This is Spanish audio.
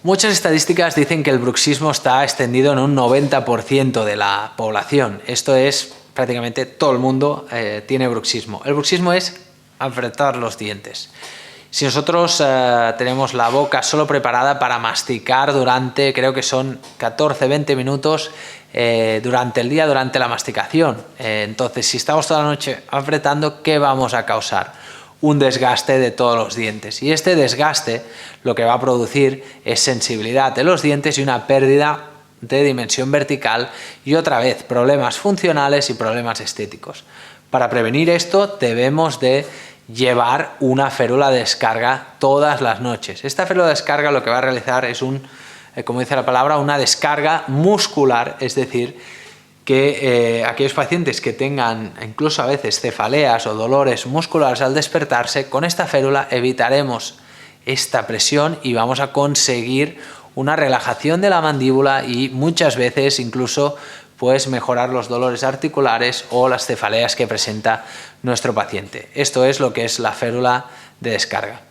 Muchas estadísticas dicen que el bruxismo está extendido en un 90% de la población. Esto es, prácticamente todo el mundo tiene bruxismo. El bruxismo es apretar los dientes. Si nosotros tenemos la boca solo preparada para masticar durante, creo que son 14-20 minutos durante el día, durante la masticación. Entonces, si estamos toda la noche apretando, ¿qué vamos a causar? Un desgaste de todos los dientes. Y este desgaste lo que va a producir es sensibilidad de los dientes y una pérdida de dimensión vertical y otra vez problemas funcionales y problemas estéticos. Para prevenir esto debemos de llevar una férula de descarga todas las noches. Esta férula de descarga lo que va a realizar es como dice la palabra, una descarga muscular, es decir, que aquellos pacientes que tengan incluso a veces cefaleas o dolores musculares al despertarse, con esta férula evitaremos esta presión y vamos a conseguir una relajación de la mandíbula y muchas veces incluso pues mejorar los dolores articulares o las cefaleas que presenta nuestro paciente. Esto es lo que es la férula de descarga.